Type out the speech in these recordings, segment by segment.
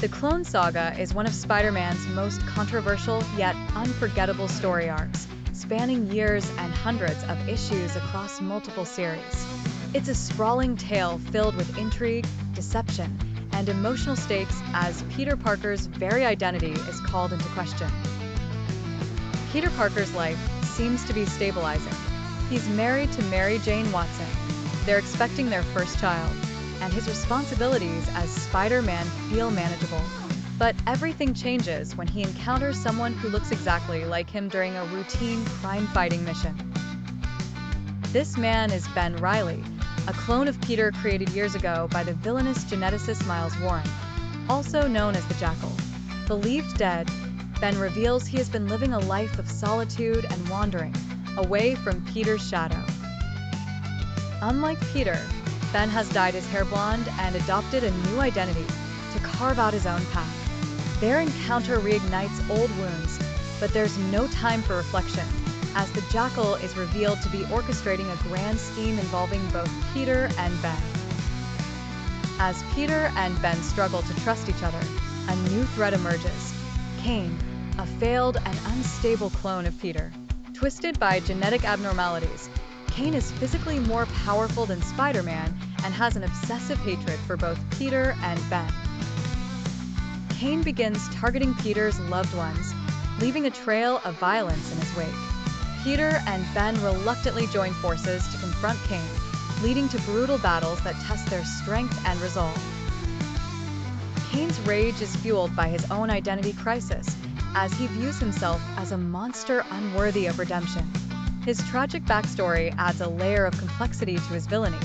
The Clone Saga is one of Spider-Man's most controversial yet unforgettable story arcs, spanning years and hundreds of issues across multiple series. It's a sprawling tale filled with intrigue, deception, and emotional stakes as Peter Parker's very identity is called into question. Peter Parker's life seems to be stabilizing. He's married to Mary Jane Watson. They're expecting their first child, and his responsibilities as Spider-Man feel manageable. But everything changes when he encounters someone who looks exactly like him during a routine crime-fighting mission. This man is Ben Reilly, a clone of Peter created years ago by the villainous geneticist Miles Warren, also known as the Jackal. Believed dead, Ben reveals he has been living a life of solitude and wandering, away from Peter's shadow. Unlike Peter, Ben has dyed his hair blonde and adopted a new identity to carve out his own path. Their encounter reignites old wounds, but there's no time for reflection, as the Jackal is revealed to be orchestrating a grand scheme involving both Peter and Ben. As Peter and Ben struggle to trust each other, a new threat emerges. Kaine, a failed and unstable clone of Peter. Twisted by genetic abnormalities, Kaine is physically more powerful than Spider-Man and has an obsessive hatred for both Peter and Ben. Kaine begins targeting Peter's loved ones, leaving a trail of violence in his wake. Peter and Ben reluctantly join forces to confront Kaine, leading to brutal battles that test their strength and resolve. Kaine's rage is fueled by his own identity crisis, as he views himself as a monster unworthy of redemption. His tragic backstory adds a layer of complexity to his villainy,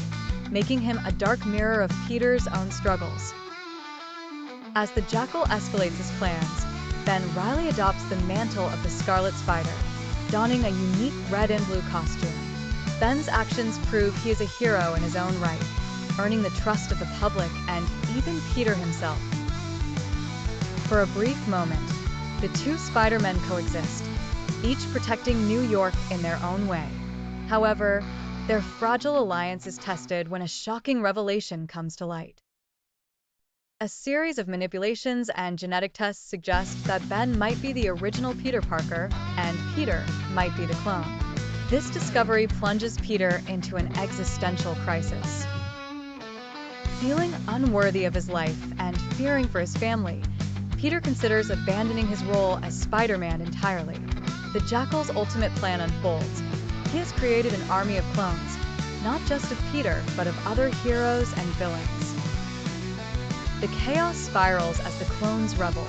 making him a dark mirror of Peter's own struggles. As the Jackal escalates his plans, Ben Reilly adopts the mantle of the Scarlet Spider, donning a unique red and blue costume. Ben's actions prove he is a hero in his own right, earning the trust of the public and even Peter himself. For a brief moment, the two Spider-Men coexist, each protecting New York in their own way. However, their fragile alliance is tested when a shocking revelation comes to light. A series of manipulations and genetic tests suggest that Ben might be the original Peter Parker and Peter might be the clone. This discovery plunges Peter into an existential crisis. Feeling unworthy of his life and fearing for his family, Peter considers abandoning his role as Spider-Man entirely. The Jackal's ultimate plan unfolds. He has created an army of clones, not just of Peter, but of other heroes and villains. The chaos spirals as the clones rebel,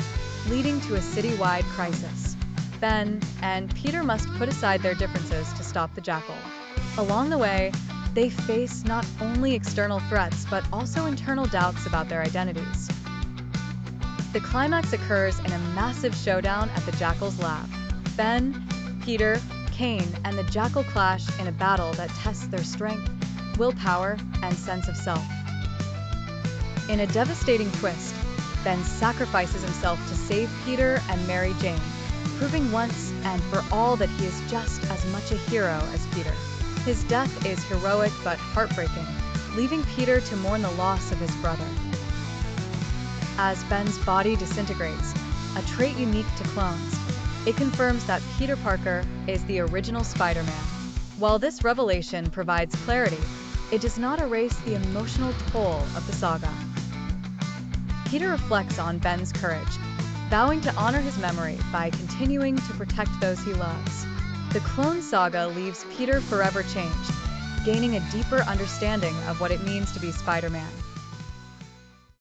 leading to a citywide crisis. Ben and Peter must put aside their differences to stop the Jackal. Along the way, they face not only external threats, but also internal doubts about their identities. The climax occurs in a massive showdown at the Jackal's lab. Ben, Peter, Kaine, and the Jackal clash in a battle that tests their strength, willpower, and sense of self. In a devastating twist, Ben sacrifices himself to save Peter and Mary Jane, proving once and for all that he is just as much a hero as Peter. His death is heroic but heartbreaking, leaving Peter to mourn the loss of his brother. As Ben's body disintegrates, a trait unique to clones, it confirms that Peter Parker is the original Spider-Man. While this revelation provides clarity, it does not erase the emotional toll of the saga. Peter reflects on Ben's courage, vowing to honor his memory by continuing to protect those he loves. The Clone Saga leaves Peter forever changed, gaining a deeper understanding of what it means to be Spider-Man.